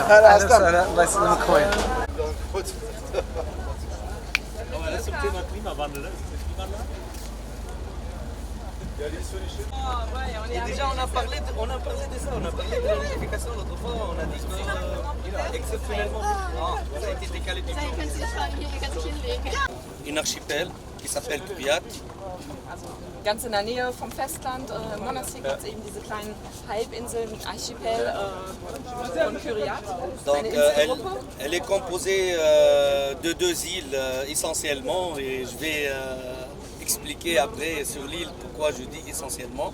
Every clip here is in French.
هلا وسهلا الله يسلمك اخوي. Zum Thema Klimawandel, ne? Ist das Klimawandel? Et déjà on a parlé de ça, on a parlé de la notification l'autre fois, on a dit que exceptionnellement, ça a été décalé du temps. Une archipel qui s'appelle Kuriat. Also ganz in der Nähe vom Festland, Monastir gibt es eben diese kleinen Halbinseln, Archipel von Kyriat. Donc elle est composée de deux îles essentiellement et je vais expliquer après sur l'île pourquoi je dis essentiellement.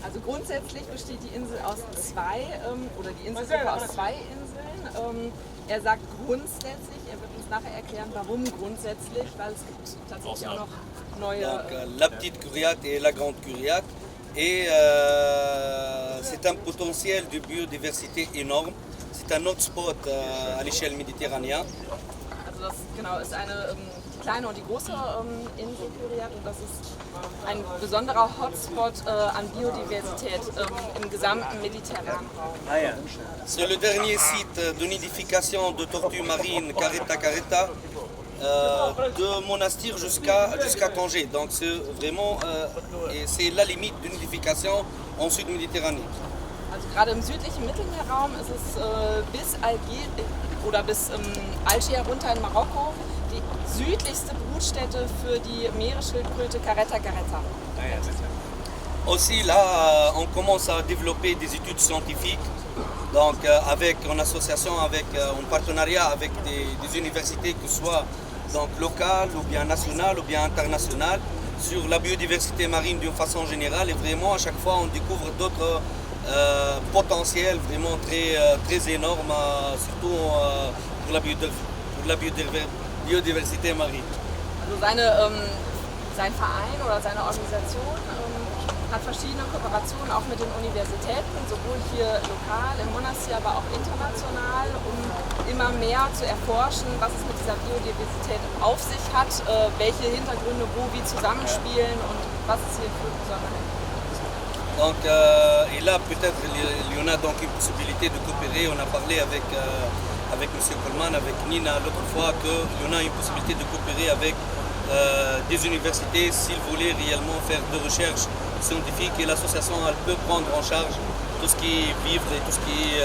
Also grundsätzlich besteht die Insel aus zwei, oder die Inselgruppe aus zwei Inseln. Er sagt grundsätzlich, er wird uns nachher erklären, warum grundsätzlich, weil es gibt tatsächlich auch noch neue... Donc la petite Kuriat et la grande Kuriat. Et c'est un potentiel de biodiversité énorme. C'est un hotspot à l'échelle méditerranéenne. Also das genau ist eine kleine und die große Insel Kyriat und das ist ein besonderer Hotspot an Biodiversität im gesamten mediterranen Raum. C'est le dernier site de nidification de tortues marines Caretta Caretta de Monastir jusqu'à Tanger. Donc c'est vraiment c'est la limite de nidification en Sud-Méditerranée. Also gerade im südlichen Mittelmeerraum ist es bis Algier oder bis Algier runter in Marokko die südlichste Brutstätte für die Meeresschildkröte Caretta Caretta. Aussi là, on commence à développer des études scientifiques, donc en association en partenariat avec des universités que ce soit donc locales ou bien nationales ou bien internationales sur la biodiversité marine d'une façon générale et vraiment à chaque fois on découvre d'autres potentiels vraiment très énormes, surtout pour la biodiversité marine. Also sein Verein oder seine Organisation hat verschiedene Kooperationen auch mit den Universitäten, sowohl hier lokal im Monastir, aber auch international, um immer mehr zu erforschen, was es mit dieser Biodiversität auf sich hat, welche Hintergründe wo wie zusammenspielen und was es hier für Besonderheiten gibt. Donc, et là peut-être il y en a donc une possibilité de coopérer. On a parlé avec M. Coleman, avec Nina l'autre fois, qu'il y en a une possibilité de coopérer avec des universités s'ils voulaient réellement faire de recherches scientifiques et l'association elle peut prendre en charge tout ce qui est vivre et tout ce qui est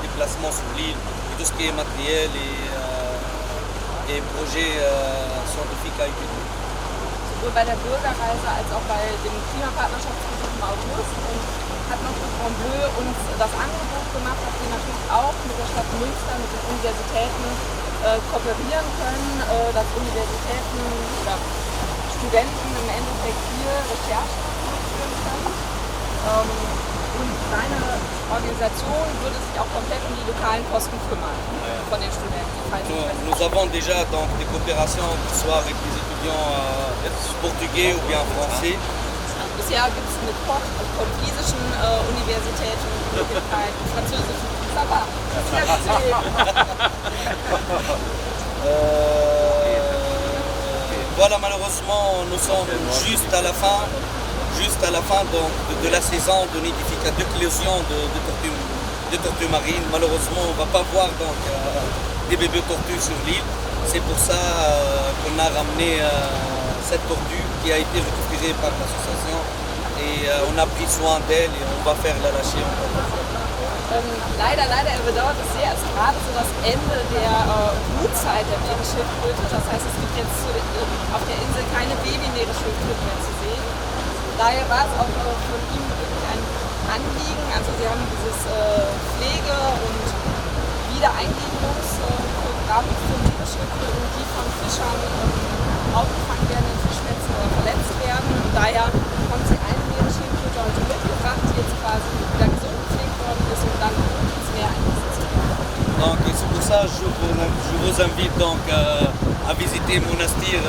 déplacement sur l'île, et tout ce qui est matériel et projets scientifiques à étudier. Sowohl bei der Bürgerreise als auch bei dem Klimapartnerschaftsbesuch im August und hat noch Grand Bleu uns das Angebot gemacht, dass wir natürlich auch mit der Stadt Münster, mit den Universitäten kooperieren können, dass Universitäten oder Studenten im Endeffekt hier Recherchen durchführen können. Und seine Organisation würde sich auch komplett um die lokalen Kosten kümmern von den Studenten. Nous avons déjà donc des coopérations, que ce soit avec des étudiants portugais ou bien français. Bisher gibt es mit portugiesischen Universitäten Möglichkeiten, französischen. Saba. Voilà, malheureusement, nous sommes juste à la fin donc, de la saison de d'éclosion de tortues marines. Malheureusement, on ne va pas voir donc, des bébés tortues sur l'île. C'est pour ça qu'on a ramené cette tortue qui a été récupérée par l'association et on a pris soin d'elle et on va faire la lâcher. Leider, er bedauert es sehr, es ist gerade so das Ende der Brutzeit der Meeresschildkröte. Das heißt, es gibt jetzt auf der Insel keine Baby-Meeresschildkröten mehr zu sehen. Daher war es auch von ihm wirklich ein Anliegen. Also sie haben dieses Pflege- und Wiedereingliederungsprogramm für Meeresschildkröten, die von Fischern aufgefangen werden in Fischnetzen oder verletzt werden. Und daher haben sie eine Meeresschildkröte heute mitgebracht, die jetzt quasi wieder gesund gepflegt worden ist und dann ins Meer eingesetzt wird. Donc c'est pour ça que je vous invite donc à visiter Monastir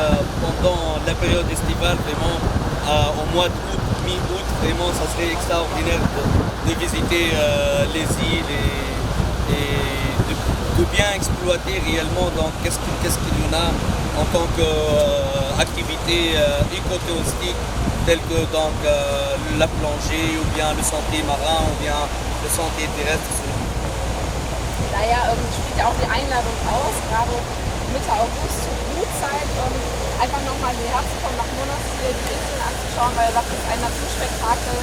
pendant la période estivale, vraiment au mois d'août, mi-août. Vraiment, ça serait extraordinaire de visiter les îles et de bien exploiter réellement donc qu'est-ce qu'il y en a en tant qu'activité éco-touristique telle que donc la plongée ou bien le sentier marin ou bien le sentier terrestre. Daher spielt ja auch die Einladung aus, gerade Mitte August zur Brutzeit, einfach nochmal hierher zu kommen, nach Monastir die Inseln anzuschauen, weil das ist ein Naturspektakel,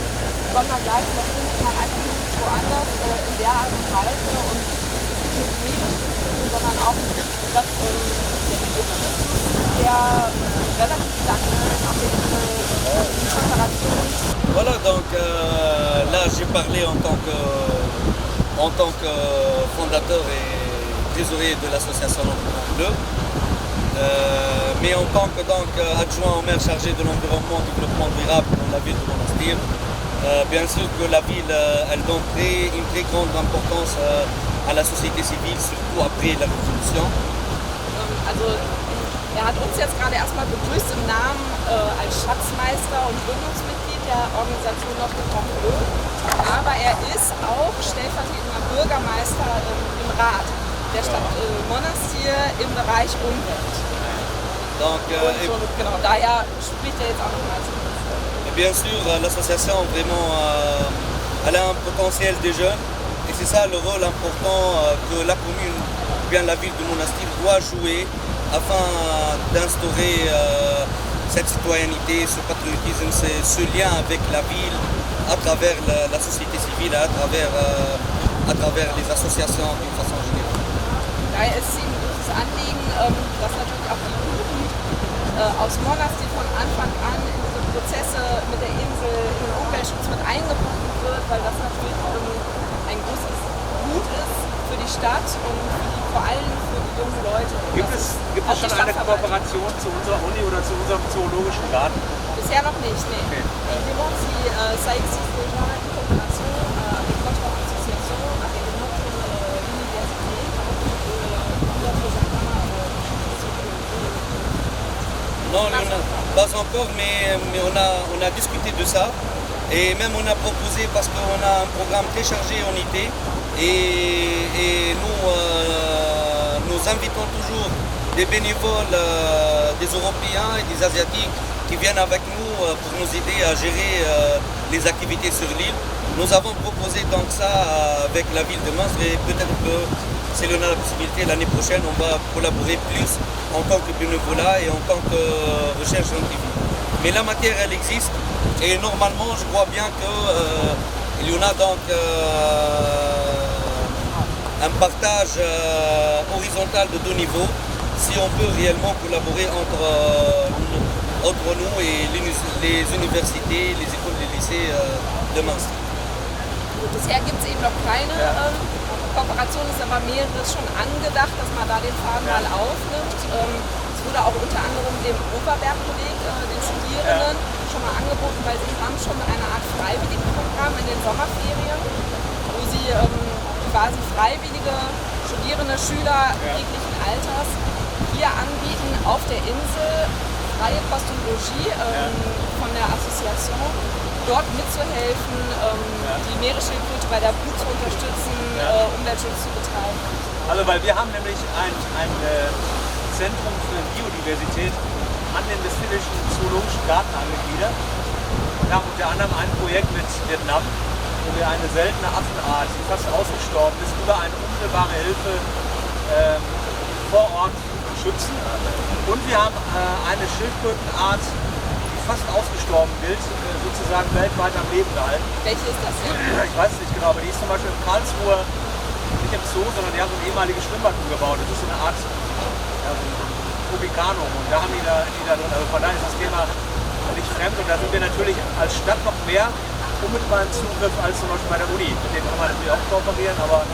sondergleichen, das findet man einfach nicht woanders in der Art und Weise und nicht nur die Meeresbezüge, sondern auch das der relativ lang auf den Temperationen. Voilà, donc là j'ai parlé en tant que fondateur et trésorier de l'association L'Environnement Bleu, mais en tant que donc, adjoint au maire chargé de l'environnement et du développement durable dans la ville de Monastir, bien sûr que la ville elle donne une très grande importance à la société civile, surtout après la Révolution. Also er hat uns jetzt gerade erstmal begrüßt im Namen als Schatzmeister und Gründungsmitglied der Organisation L'Environnement Bleu, aber er ist auch stellvertretender Bürgermeister im Rat der Stadt Monastir im Bereich Umwelt. Donc, genau, daher spricht er jetzt auch nochmal zu uns. Bien sûr, l'association vraiment elle a un potentiel des jeunes et c'est ça le rôle important que la commune, bien la ville de Monastir doit jouer afin d'instaurer cette citoyenneté, ce patriotisme, ce lien avec la ville à travers la société civile, à travers les associations d'une façon générale. Daher ist es ihm ein großes Anliegen, dass natürlich auch die Jugend aus Monastir von Anfang an in diese Prozesse mit der Insel, in den Umweltschutz mit eingebunden wird, weil das natürlich ein großes Gut ist für die Stadt und vor allem für die jungen Leute. Gibt es schon eine Kooperation zu unserer Uni oder zu unserem zoologischen Garten? Bisher noch nicht, nee. Okay. Évidemment, si ça existe déjà une coopération avec notre association, avec notre université, notre jardin. Non, pas encore, mais on a discuté de ça et même on a proposé parce qu'on a un programme très chargé en été et nous invitons toujours des bénévoles, des Européens et des Asiatiques qui viennent avec nous pour nous aider à gérer les activités sur l'île. Nous avons proposé donc ça avec la ville de Mons et peut-être que si on a la possibilité l'année prochaine, on va collaborer plus en tant que bénévolat et en tant que recherche scientifique. Mais la matière elle existe et normalement je crois bien qu'il y en a donc un partage horizontal de 2 niveaux si on peut réellement collaborer entre nous et les universités, les écoles, les lycées de Münster. Bisher gibt es eben noch keine Kooperation, ist aber mehreres schon angedacht, dass man da den Faden mal aufnimmt. Es wurde auch unter anderem dem Oberbergkolleg, den Studierenden, schon mal angeboten, weil sie haben schon eine Art Freiwilligenprogramm in den Sommerferien, wo sie quasi freiwillige Studierende, Schüler jeglichen Alters hier anbieten auf der Insel, freie Kost und Logis von der Assoziation, dort mitzuhelfen, die Meeresschildkröte bei der Brut zu unterstützen, Umweltschutz zu betreiben. Also weil wir haben nämlich ein Zentrum für Biodiversität an den Westfälischen Zoologischen Garten angegliedert und haben unter anderem ein Projekt mit Vietnam, wo wir eine seltene Affenart, die fast ausgestorben ist, über eine unmittelbare Hilfe vor Ort schützen. Und wir haben eine Schildkrötenart, die fast ausgestorben gilt, sozusagen weltweit am Leben gehalten. Welche ist das denn? Ich weiß es nicht genau, aber die ist zum Beispiel in Karlsruhe nicht im Zoo, sondern die haben so ein ehemaliges Schwimmbad umgebaut. Das ist so eine Art Tropicanum und da haben die da drin. Also von daher ist das Thema nicht fremd und da sind wir natürlich als Stadt noch mehr unmittelbaren Zugriff als zum Beispiel bei der Uni. Mit denen kann man natürlich auch kooperieren, aber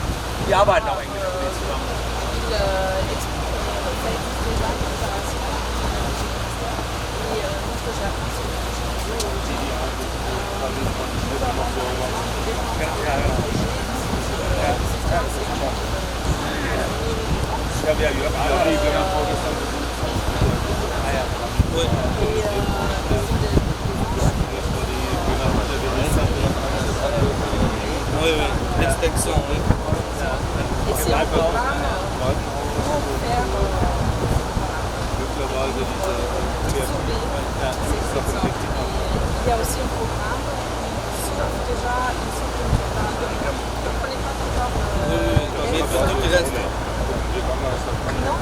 die arbeiten auch eng mit der Uni zusammen. Oui, oui, l'extinction, oui. Et c'est un programme pour faire sauver ces sortes. Il y a aussi un programme qui sauve déjà une sorte de programme. Je ne connais pas encore. Mais tout le reste. Non,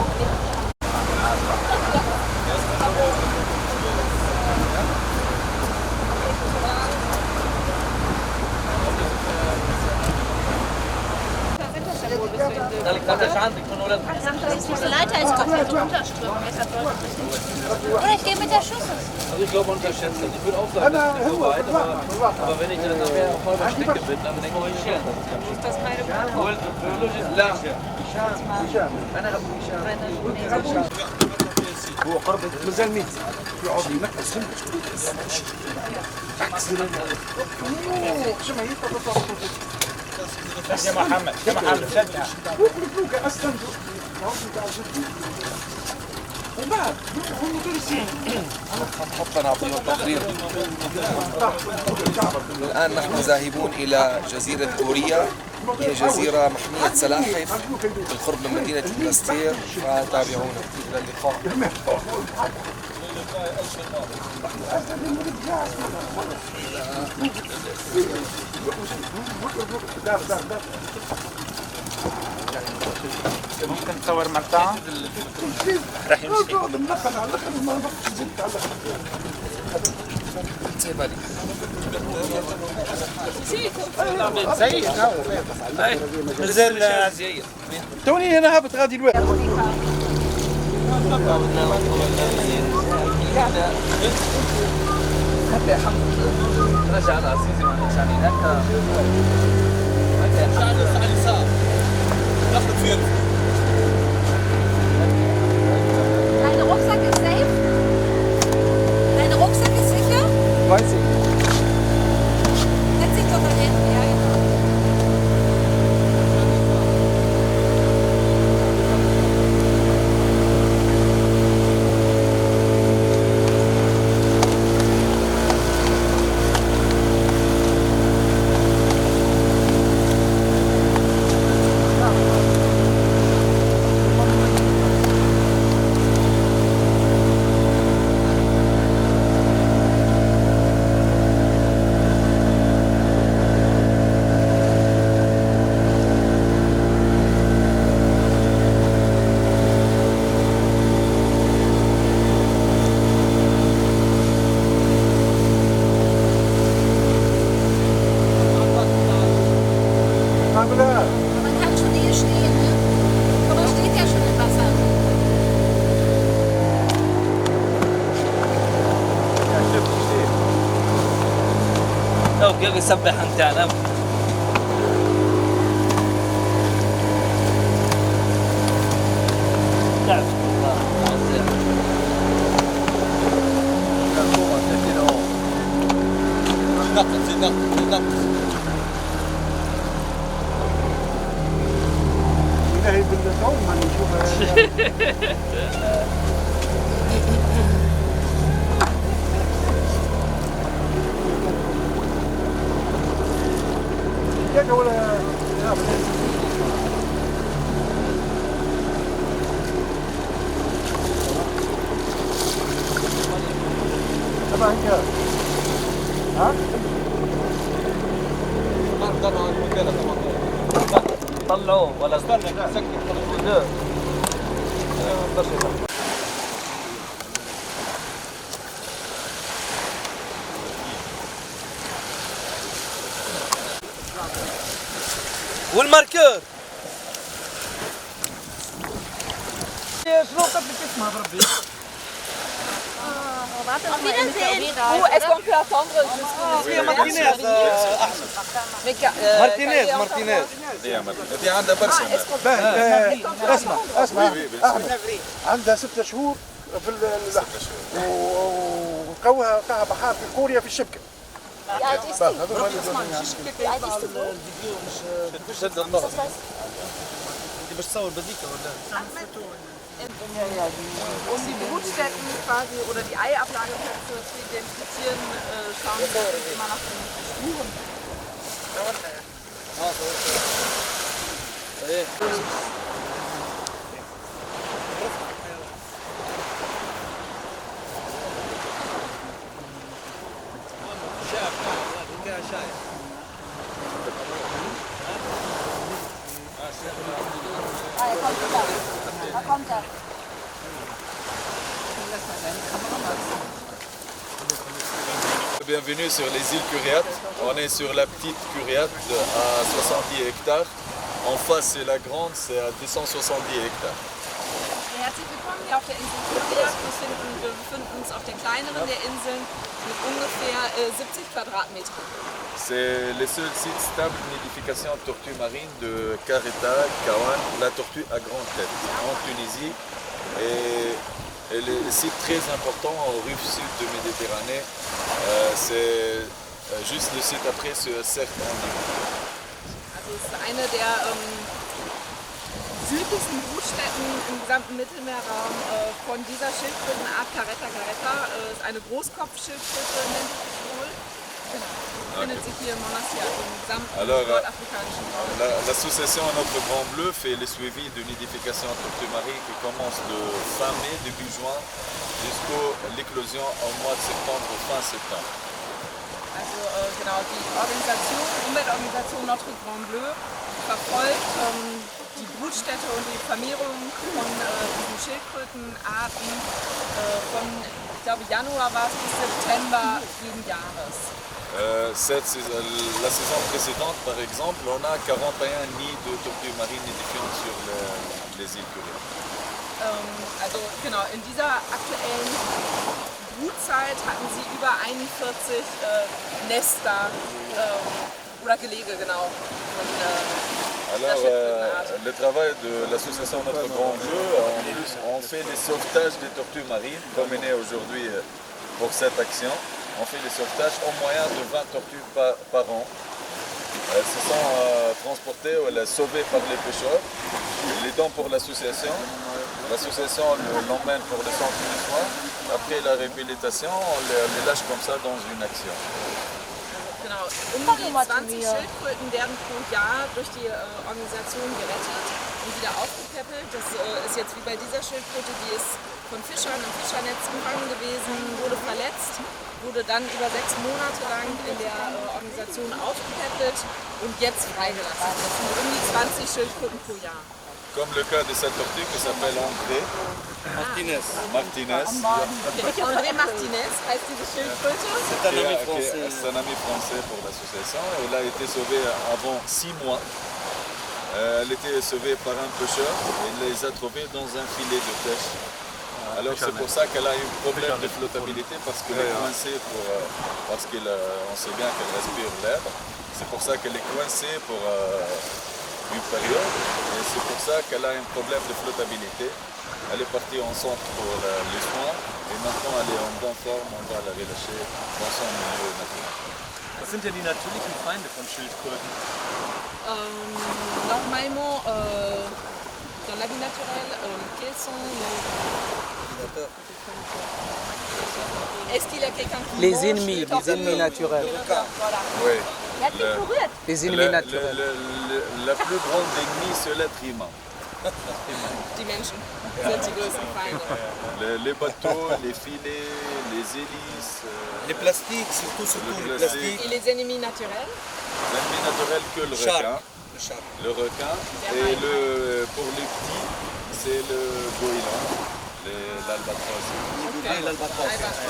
Die Leiter ist komplett unterströmt. Oder ich gehe mit der Schüssel. Also ich glaube unterschätzt. Ich würde auch sagen, das ist so weit, aber wenn ich dann nachher auf halber Strecke bin, dann denke ich, shit, ist das meine Frage? لا انا ابو هشام هو قرب مازال ميت يقعد ينقص يا محمد شجع وبعد هم مدرسين حتى نعطيهم تقرير. الآن نحن ذاهبون إلى جزيرة غوريا، هي جزيرة محمية سلاحف بالقرب من مدينة بلاستير، فتابعونا. إلى اللقاء. ممكن تصور مقطع؟ راح يمشي زي توني هنا هابط غادي الوقت. حتى الحمد لله رجعنا عزيزي ما رجعني هكا Dein Rucksack ist safe? Dein Rucksack ist sicher? Weiß ich. Setz dich doch da hinten, ja genau. Man kann schon hier stehen, ne? Aber man steht ja schon im Wasser. لو كيف يسبح انت انا إلهي بالدوم ما نشوفها ولا طبعا كده ها طلعوه ولا استنى سكت لا والماركور شنو قد تسمع بربي Auf Wiedersehen. Est-ce qu'on peut attendre jusqu'à مارتينيز احسن مارتينيز مارتينيز في عندها برشا. اسمع احمد عندها 6 شهور في وقوها وقعها بحار في كوريا في الشبكه. Wie alt ist die? Wie alt ist die? شد الضغط باش تصور بزيكا ولا؟ Um die Brutstätten quasi oder die Eiablageplätze zu identifizieren, schauen wir immer nach den Spuren. Da kommt er. Bienvenue sur les îles Curiates. On est sur la petite Curiate à 70 hectares. En face, c'est la grande, c'est à 270 hectares. Herzlich willkommen hier auf der Insel Curiat. Wir befinden uns auf der kleineren der Inseln mit ungefähr 70 Quadratmetern. C'est les seuls sites stables de nidification de tortues marines de Kareta, Kawan, la tortue à grande tête, en Tunisie. Et les sites très importants au rive sud de Méditerranée, c'est juste le site après ce cercle en Libye. Also es ist eine der südlichsten Brutstätten im gesamten Mittelmeerraum von dieser Schildkrötenart Caretta caretta. Ist eine Großkopfschildkröte, nennt sich wohl. Findet sich hier im Monastir, also im gesamten nordafrikanischen Raum. L'association Notre Grand Bleu fait le suivi de nidification de tortues marines qui commence de fin mai, début juin, jusqu'à l'éclosion au mois de septembre, fin septembre. Also genau, die Umweltorganisation Notre Grand Bleu verfolgt die Brutstätte und die Vermehrung von diesen Schildkrötenarten von, ich glaube Januar war es, bis September jeden Jahres. La saison précédente, par exemple, on a 41 nids de tortues marines nidifiantes sur les îles Curiates. Also genau, in dieser aktuellen Brutzeit hatten sie über 41 Nester oder Gelege, genau. Alors, le travail de l'association Notre Grand Bleu, on fait les sauvetages des tortues marines, comme on est aujourd'hui pour cette action. On fait les sauvetages au moyen de 20 tortues par an. Elles se sont transportées ou sauvées par les pêcheurs. Les dons pour l'association. L'association l'emmène pour le centre de soins. Après la réhabilitation, on les lâche comme ça dans une action. Genau, um die 20 Schildkröten werden pro Jahr durch die Organisation gerettet und wieder aufgepäppelt. Das ist jetzt wie bei dieser Schildkröte, die ist von Fischern im Fischernetz gefangen gewesen, wurde verletzt, wurde dann über 6 Monate lang in der Organisation aufgepäppelt und jetzt freigelassen. Das sind um die 20 Schildkröten pro Jahr. Comme le cas de cette tortue qui s'appelle André Martinez. André Martinez heißt diese Schildkröte. C'est un ami français pour l'association. Elle a été sauvée avant 6 mois. Elle était sauvée par un pêcheur. Il les a trouvés dans un filet de pêche. Alors c'est pour ça qu'elle a eu un problème de flottabilité parce qu'elle est coincée parce qu'on sait bien qu'elle respire l'air. C'est pour ça qu'elle est coincée pour une période et c'est pour ça qu'elle a un problème de flottabilité. Elle est partie en centre pour les soins et maintenant elle est en bonne forme, on va la relâcher dans son milieu naturel. Was sind denn die natürlichen Feinde von Schildkröten? Normalement, dans la vie naturelle, quels sont Est-ce qu'il y a quelqu'un qui Les mange ennemis, les tortues naturels. Voilà. Oui. Les ennemis naturels. La plus grande ennemie, c'est l'être humain. Die Menschen sind die größten Feinde. Les bateaux, les filets, les hélices. Les plastiques, surtout les plastiques. Et les ennemis naturels? L'ennemi naturel que le requin. Le requin. Et pour les petits, c'est le goéland, l'albatros. L'albatros.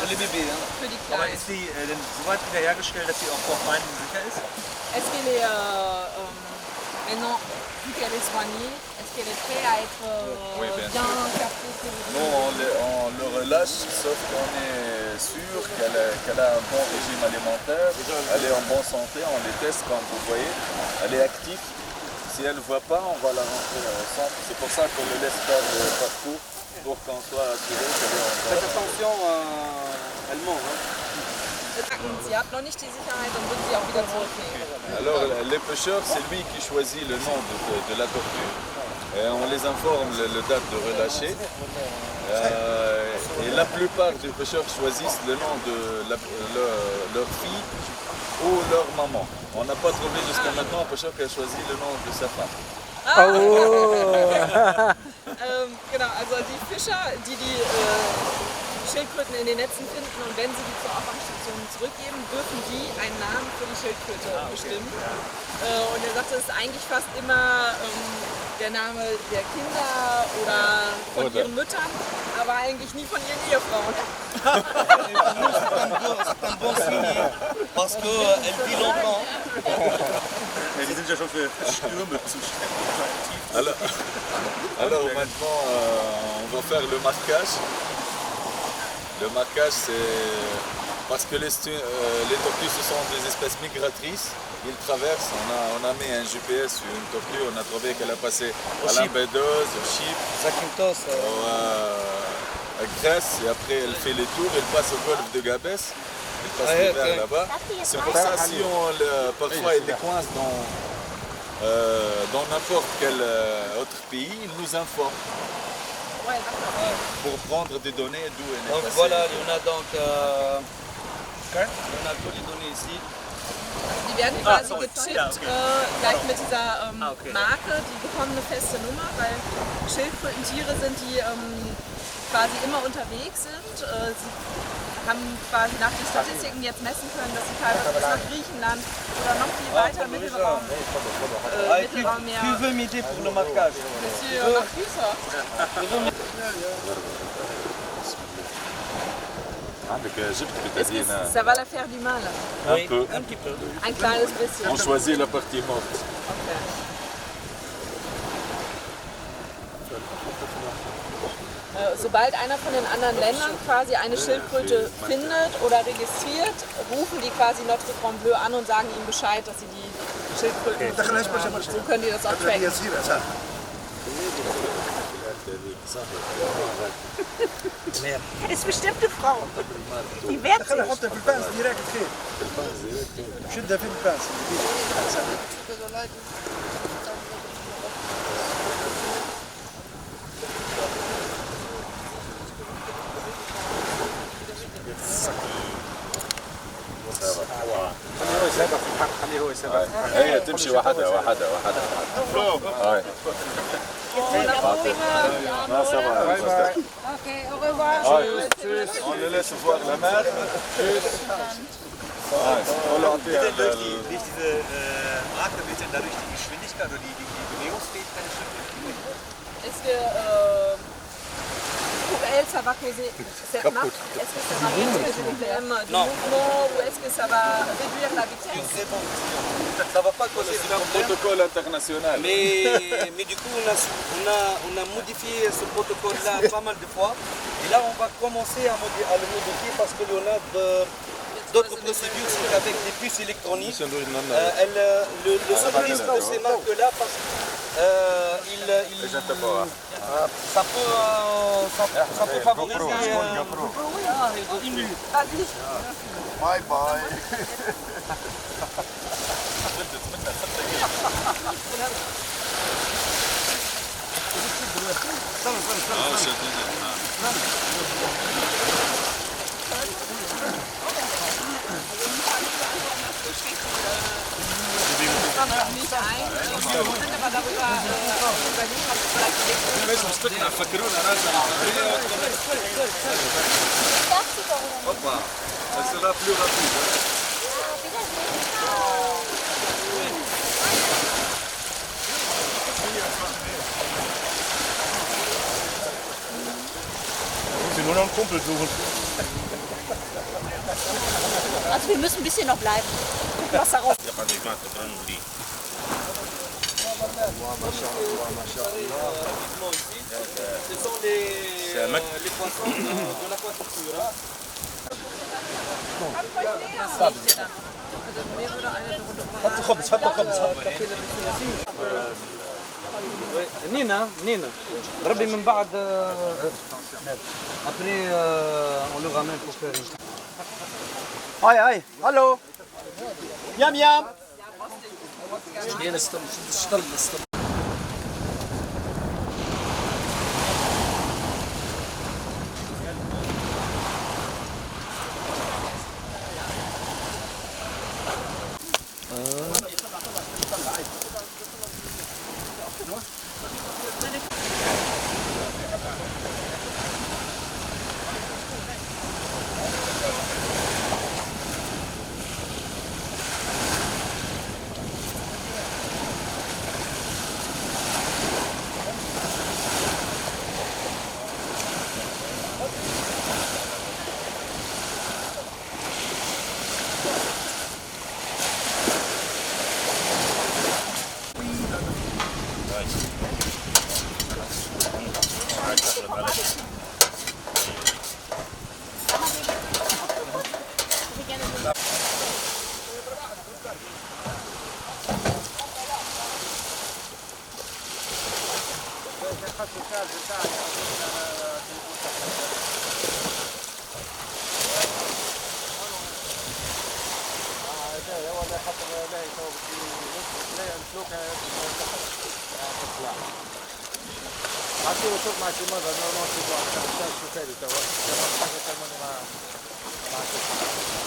Les bébés. Für die Aber Kleinen. ist die denn so weit wiederhergestellt, dass sie auch vor Feinden sicher ist? Est-ce qu'elle est maintenant, vu qu'elle est soignée, est-ce qu'elle est prête à être Oui, bien bien sûr. captée? Nous, on le relâche, sauf qu'on est sûr qu'elle a un bon régime alimentaire, elle est en bonne santé, on les teste comme vous voyez, elle est active. Si elle ne voit pas, on va la rentrer au centre. C'est pour ça qu'on le laisse faire le parcours pour qu'on soit assuré qu'elle est en bonne santé. Faites attention, elle mange. Sie hat noch nicht die Sicherheit, dann würden sie auch wieder zurücknehmen. Alors, les pêcheurs, c'est lui qui choisit le nom de la tortue. Et on les informe le date de relâcher. Et la plupart des pêcheurs choisissent le nom de leur fille ou leur maman. On n'a pas trouvé jusqu'à maintenant un pêcheur qui a choisi le nom de sa femme. Genau, also die Fischer, die Schildkröten in den Netzen finden und wenn sie die zur Auffangstation zurückgeben, dürfen die einen Namen für die Schildkröte bestimmen. Und er sagte, es ist eigentlich fast immer der Name der Kinder oder von ihren Müttern, aber eigentlich nie von ihren Ehefrauen. C'est un bon signe parce qu'elle vit longtemps. Die sind ja schon für Stürme zuständig. Alors maintenant, on va faire le marquage. Le marquage, c'est parce que les tortues, ce sont des espèces migratrices. Ils traversent. On a mis un GPS sur une tortue. On a trouvé qu'elle a passé à Lampedusa, au Chypre, à Grèce. Et après, elle fait les tours. Elle passe au golfe de Gabès. Elle passe l'hiver là-bas. C'est pour ça, si parfois elle décoince dans n'importe quel autre pays, ils nous informent. Pour prendre des données d'où elle est Donc passée. voilà, il y en a donc on a toutes les données ici. Die werden quasi gechippt, gleich mit dieser Marke. Die bekommen eine feste Nummer, weil Schildkrötentiere sind, die quasi immer unterwegs sind. Sie haben quasi nach den Statistiken jetzt messen können, dass sie teilweise bis nach Griechenland oder noch viel weiter Mittelraum mehr... Tu veux m'aider pour le marquage? Monsieur Marcuse. Ça va la faire du mal. Un peu. Un petit peu. Ein kleines bisschen. On choisit la partie morte. Sobald einer von den anderen Ländern quasi eine Schildkröte findet oder registriert, rufen die quasi Notre Grand Bleu an und sagen ihnen Bescheid, dass sie die Schildkröten haben. So können die das auch tracken. Das ist bestimmt eine Frau. Die wehrt sich. هي تمشي وحدها وحدها. هاي. On le laisse voir la mer. Durch diese Marke wird denn dadurch die Geschwindigkeit oder die Bewegungsfähigkeit des Schiffes? Est-ce que pour elle ça va causer cette marque? Est-ce que ça va causer des problèmes de mouvement ou est-ce que ça va réduire la vitesse? Ça va pas causer C'est un protocole international. Mais du coup, on a modifié ce protocole-là pas mal de fois. Et là, on va commencer à le modifier parce qu'il y en a d'autres procédures avec des puces électroniques. Le seul risque de ces marques-là, parce que ça peut favoriser... Bye bye. Nicht ein, wir sind aber darüber überlegen, ob es vielleicht Hoppa, ça sera plus rapide. Sie nur noch einen Kumpel suchen. Also wir müssen ein bisschen noch bleiben. Gucken, was da raus. Ce sont les poissons de l'aquaculture. نينا ربي من بعد après on le ramène pour faire Hoi, hoi. Hallo. Miam, miam.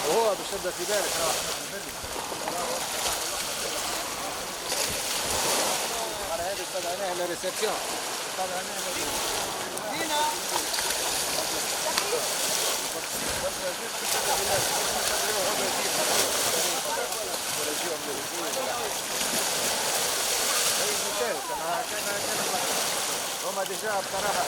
وهو بشدة في ذلك راح على هذه استدعيناها للريسبسيون هما ديجا بصراحة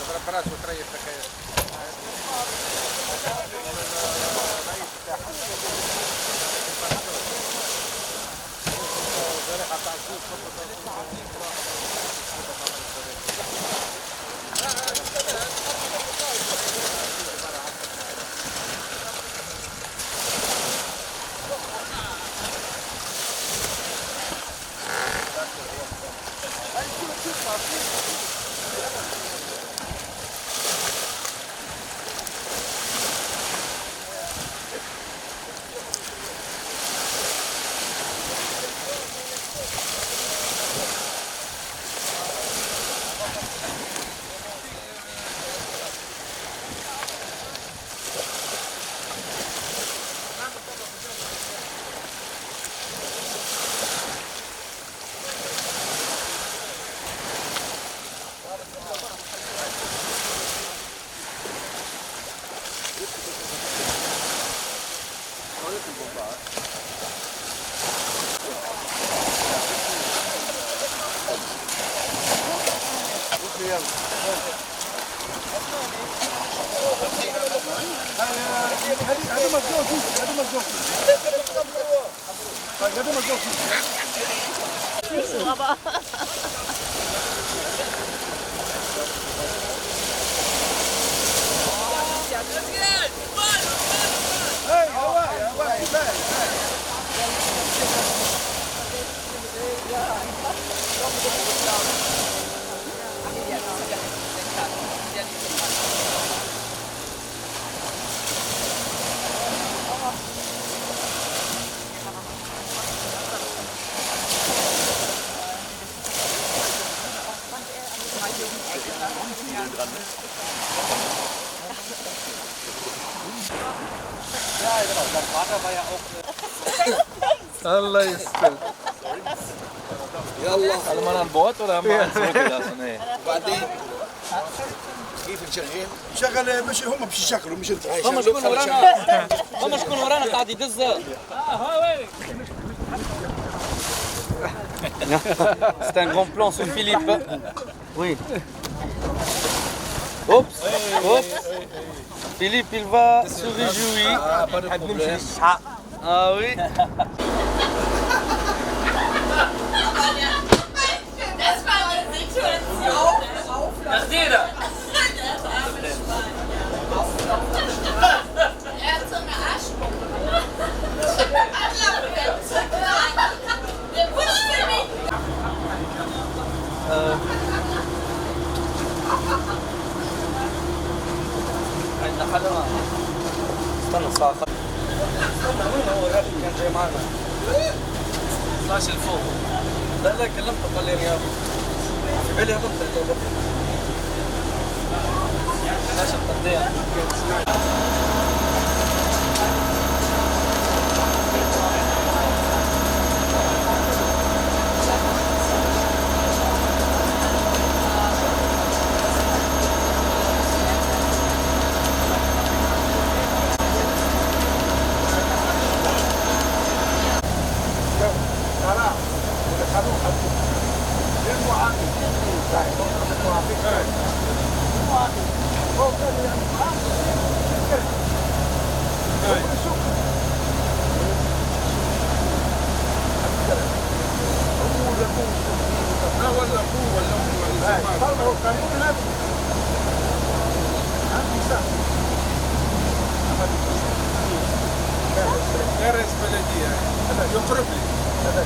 تربرات وتريح تكيف الله يستر. يلا هل ما نبوت ولا ما نسوق اصلا؟ وبعدين كيف نشغل؟ شغل مش هم مش يشكلوا مش انت هم شكون ورانا هم شكون ورانا قاعد يدز C'est un grand plan sur Philippe. Oui. Oups, oups. Philippe, il va se réjouir. pas de problème. Ah oui. Das war eine Situation. Das jeder. Er hat so eine Arschpumpe. Der wusste nicht. استنى الساعة استنى وين هو الراجل كان جاي معنا 12 الفوق لا كلمته قال لي رياض في بالي هبطت اللي هبطت 12 قدام دارس بلدية يقرب لي هذا